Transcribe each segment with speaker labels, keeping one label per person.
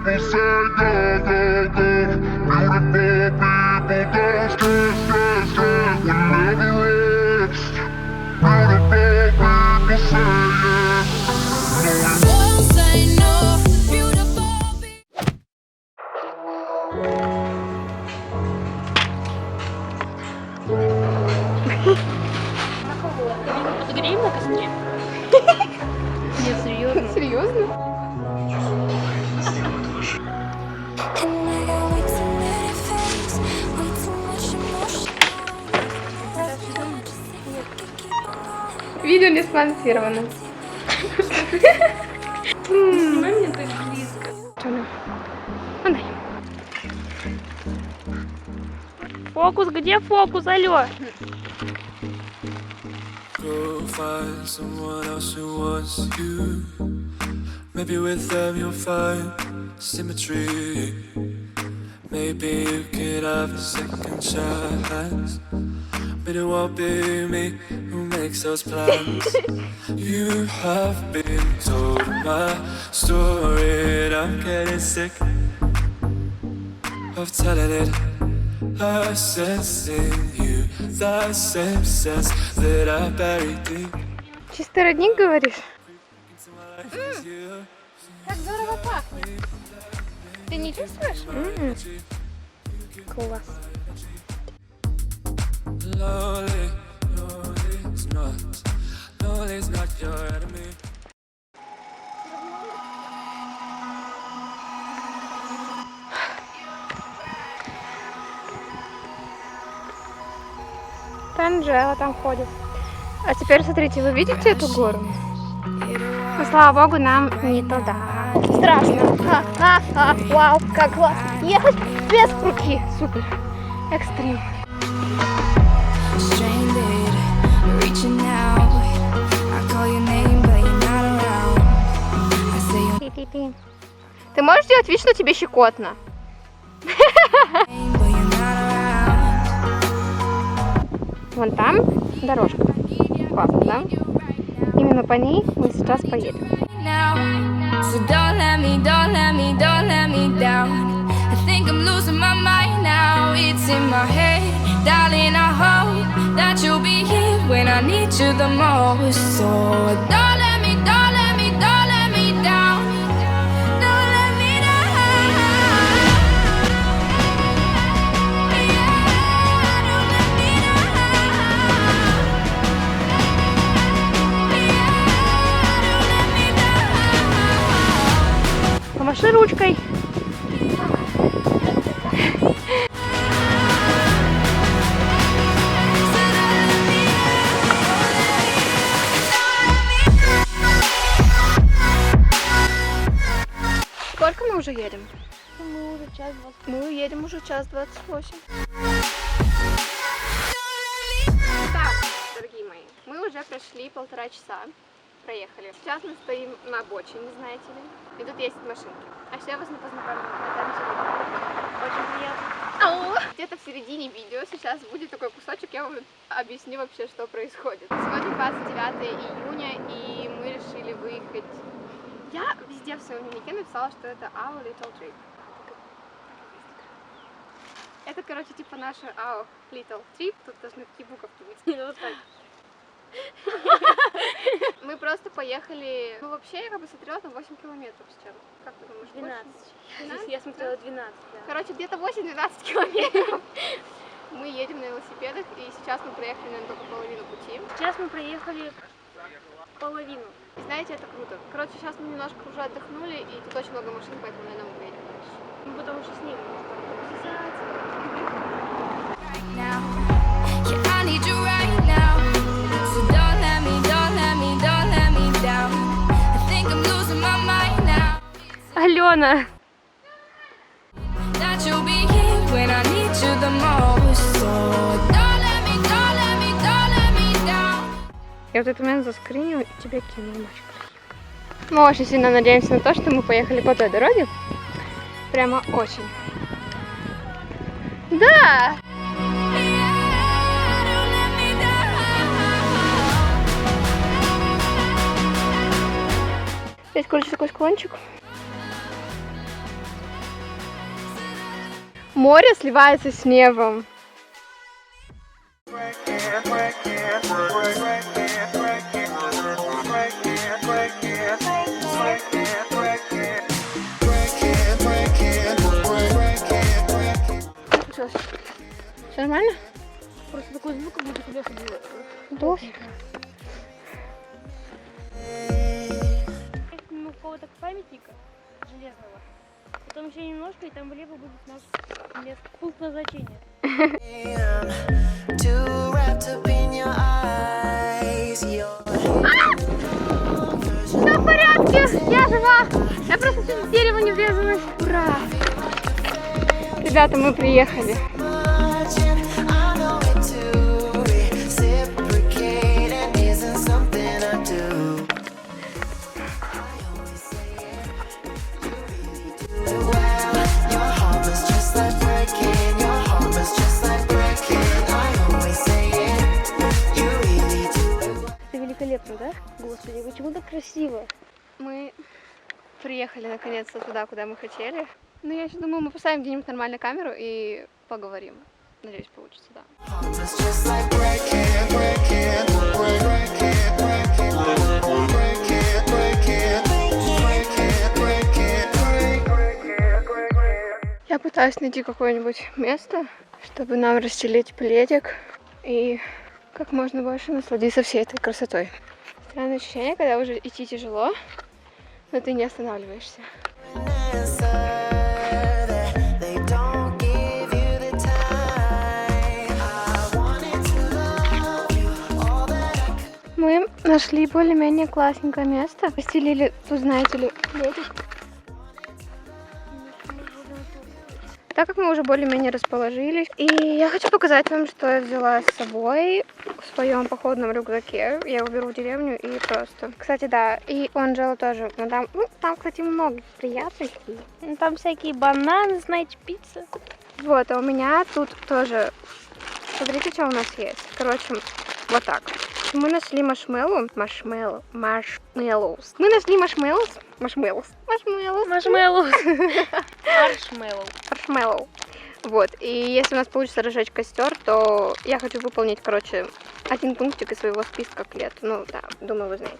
Speaker 1: people say go, go, go. Beautiful people don't stay, stay, stay. We never rest. Beautiful people say yeah.
Speaker 2: Won't say no, beautiful people.
Speaker 3: Подогреем на костре? Нет, серьезно.
Speaker 4: Серьезно? Видео не спонсировано.
Speaker 3: Снимай меня так близко.
Speaker 4: Дай.
Speaker 3: Фокус, где фокус, алло?
Speaker 5: Go find someone else who wants you. Maybe with them you'll find symmetry. Maybe you could have a second chance, but it won't be me who makes those plans. You have been told my story and I'm getting sick of telling it. I sense in you the same sense that I buried deep
Speaker 4: Чистый родник, говоришь?
Speaker 5: into my life is you.
Speaker 4: Как здорово пахнет. Ты не чувствуешь? Класс.
Speaker 5: Lonely, lonely is not your enemy.
Speaker 4: Анжела там ходит. А теперь смотрите, вы видите эту гору? Ну, слава богу, нам не туда. Страшно. Вау, как классно. Ехать без руки. Супер. Экстрим.
Speaker 2: Stranded, reaching out. I call your name, but you're not around. I say your
Speaker 4: Пи-пи-пи. Ты можешь делать вид, что тебе щекотно?
Speaker 2: name, but you're not around.
Speaker 4: Вон там дорожка. Классно, да? Именно по ней мы сейчас поедем.
Speaker 2: Now, so don't let me, don't let me, don't let me down. I think I'm losing my mind now. It's in my head, darling. I hope that you'll be here when I need you the most. So don't let me, don't let me, don't let me down. Don't let me down. Yeah, don't let me down.
Speaker 4: Помаши ручкой. Сколько мы уже едем?
Speaker 3: Мы уже час 20.
Speaker 4: Мы едем уже час 28. Так, дорогие мои, мы уже прошли 1,5 часа. Проехали. Сейчас мы стоим на обочине, знаете ли. И тут есть машинки. А еще я вас не познакомила. Очень приятно. Где-то в середине видео сейчас будет такой кусочек, я вам объясню вообще, что происходит. Сегодня 29 июня, и мы решили выехать. Я везде в своем дневнике написала, что это our little trip. Это, короче, типа наша our little trip. Тут должны такие буковки быть. Вот так. Мы просто поехали. Ну, вообще, я как бы смотрела там 8 километров сейчас. Как ты думаешь?
Speaker 3: 12.
Speaker 4: 12?
Speaker 3: Я смотрела 12, да.
Speaker 4: Короче, где-то 8-12 километров. Мы едем на велосипедах, и сейчас мы проехали, наверное, только половину пути.
Speaker 3: Сейчас мы проехали половину.
Speaker 4: И знаете, это круто. Короче, сейчас мы немножко уже отдохнули, и тут очень много машин, поэтому, наверное, мы поедем дальше.
Speaker 3: Ну, потому что снег
Speaker 2: Now, yeah, I need you right now. So don't let me, don't let me, don't let me down. I think I'm losing my mind now.
Speaker 4: Алена!
Speaker 2: That you'll be here when I need you the most. So don't let me, don't let me, don't let me down.
Speaker 4: Я вот этот момент заскриню и тебе кину, мальчик. Мы очень сильно надеемся на то, что мы поехали по той дороге. Прямо очень. Да!
Speaker 2: Don't let me down.
Speaker 4: Здесь, короче, такой склончик. Море сливается с небом. Что, все нормально?
Speaker 3: Просто такой звук, как будто тебя ходила.
Speaker 4: Дождь.
Speaker 3: Мимо какого-то памятника железного. Потом еще немножко, и там влево будет наш место. Пункт назначения.
Speaker 4: Все в порядке, я жива. Я просто чуть в дерево не врезалась. Ура! Ребята, мы приехали.
Speaker 3: Это великолепно, да? Господи, почему так красиво?
Speaker 4: Мы приехали наконец-то туда, куда мы хотели. Но я еще думаю, мы поставим где-нибудь нормально камеру и поговорим. Надеюсь, получится, да. Я пытаюсь найти какое-нибудь место, чтобы нам расстелить пледик и как можно больше насладиться всей этой красотой. Странное ощущение, когда уже идти тяжело, но ты не останавливаешься. Мы нашли более-менее классненькое место. Постелили, тут, знаете ли, пледик. Так как мы уже более-менее расположились. И я хочу показать вам, что я взяла с собой в своем походном рюкзаке. Я его беру в деревню и просто... Кстати, да, и у Анжелы тоже. Но там, кстати, много приятностей.
Speaker 3: Ну, там всякие бананы, знаете, пицца.
Speaker 4: Вот, а у меня тут тоже... Смотрите, что у нас есть. Короче, вот так. Мы нашли маршмеллоус. Мы нашли маршмеллоус. Маршмеллоу. Вот, и если у нас получится разжечь костер, то я хочу выполнить, короче, один пунктик из своего списка к лету. Ну, да, думаю, вы знаете.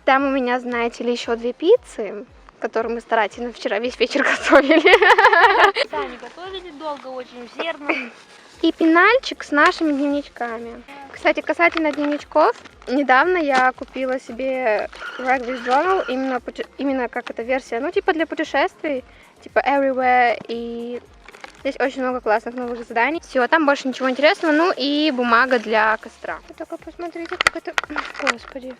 Speaker 4: Там у меня, знаете ли, еще 2 пиццы, которые мы старательно вчера весь вечер готовили.
Speaker 3: Сами готовили долго, очень усердно.
Speaker 4: И пенальчик с нашими дневничками. Кстати, касательно дневничков, недавно я купила себе Rugby Journal, именно как эта версия, ну, типа для путешествий, типа Everywhere, и здесь очень много классных новых заданий. Все, там больше ничего интересного, ну и бумага для костра. Вы только посмотрите, как это... Господи.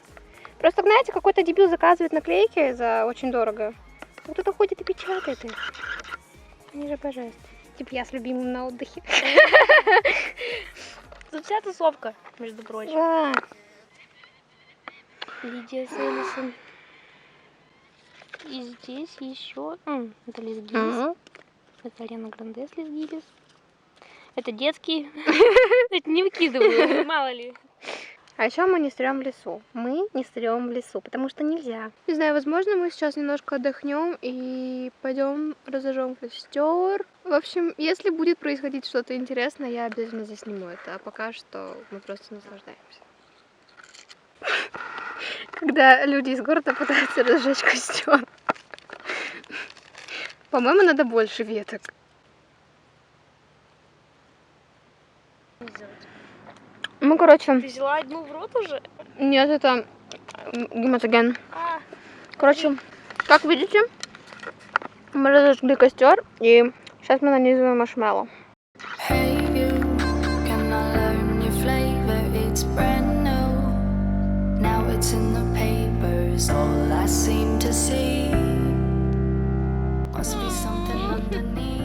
Speaker 4: Просто, знаете, какой-то дебил заказывает наклейки за очень дорого. А кто-то ходит и печатает их. Они же божественные. Типа я с любимым на отдыхе.
Speaker 3: Тут вся тусовка, между прочим.
Speaker 4: Да.
Speaker 3: Лидия Селисон. И здесь еще... Это Лиз Гиллис. Это Лена Гранде с Лиз Гиллис. Это детские. Это не выкидываю, мало ли.
Speaker 4: А еще мы не стрём в лесу. Мы не стрём в лесу, потому что нельзя. Не знаю, возможно, мы сейчас немножко отдохнем и пойдем разожжем костер. В общем, если будет происходить что-то интересное, я обязательно здесь сниму это. А пока что мы просто наслаждаемся. Когда люди из города пытаются разжечь костер. По-моему, надо больше веток. Ну, короче...
Speaker 3: Ты взяла одну в рот уже?
Speaker 4: Нет, это гематоген. Короче, как видите, мы разожгли костер, и сейчас мы нанизываем маршмеллоу.
Speaker 5: Hey you, can I learn your flavor? It's brand new. Now it's in the papers, all I seem to see. Must be something underneath.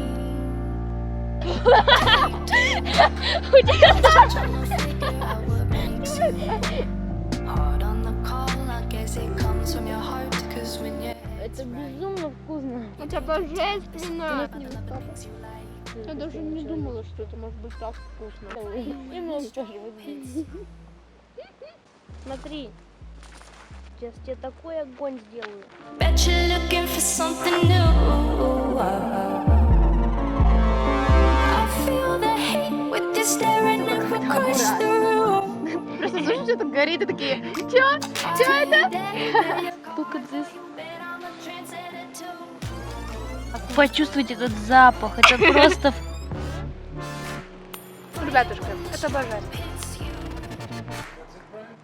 Speaker 5: Hard on the call, I guess it comes from your heart. 'Cause when you're
Speaker 3: Это безумно вкусно.
Speaker 4: Это божественно!
Speaker 3: Я даже не думала, что это может быть так вкусно. И нос тоже вот здесь. Смотри. Сейчас тебе такой огонь сделаю.
Speaker 5: bet you're looking for something new.
Speaker 4: видят такие, чё? Чё это?
Speaker 3: Look at this. Почувствуйте этот запах. Это просто...
Speaker 4: Ребятушка, это обожаю.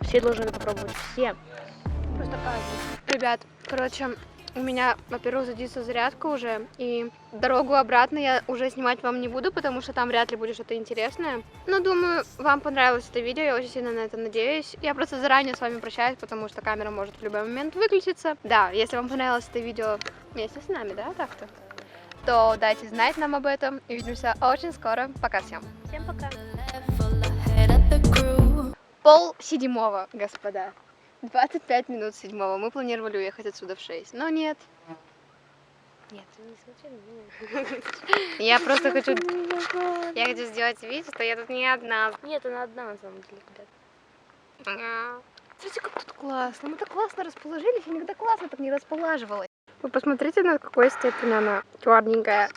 Speaker 3: Все должны это попробовать. Все.
Speaker 4: Просто праздник. Ребят, короче, у меня, во-первых, садится зарядка уже, и дорогу обратно я уже снимать вам не буду, потому что там вряд ли будет что-то интересное. Но думаю, вам понравилось это видео, я очень сильно на это надеюсь. Я просто заранее с вами прощаюсь, потому что камера может в любой момент выключиться. Да, если вам понравилось это видео вместе с нами, да, так-то, то дайте знать нам об этом. И увидимся очень скоро. Пока всем.
Speaker 3: Всем пока.
Speaker 4: 6:30, господа. 25 минут 7. Мы планировали уехать отсюда в 6, но нет.
Speaker 3: Нет, не смотри на меня.
Speaker 4: Я просто хочу... Я хочу сделать вид, что я тут не одна.
Speaker 3: Нет, она одна на самом деле, ребят.
Speaker 4: Смотрите, как тут классно. Мы так классно расположились, я никогда классно так не располаживалась. Вы посмотрите, на какой степени она черненькая.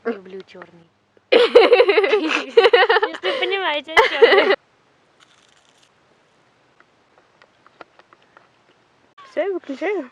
Speaker 3: Люблю черный. Если вы понимаете, о чем я. Все, я выключаю.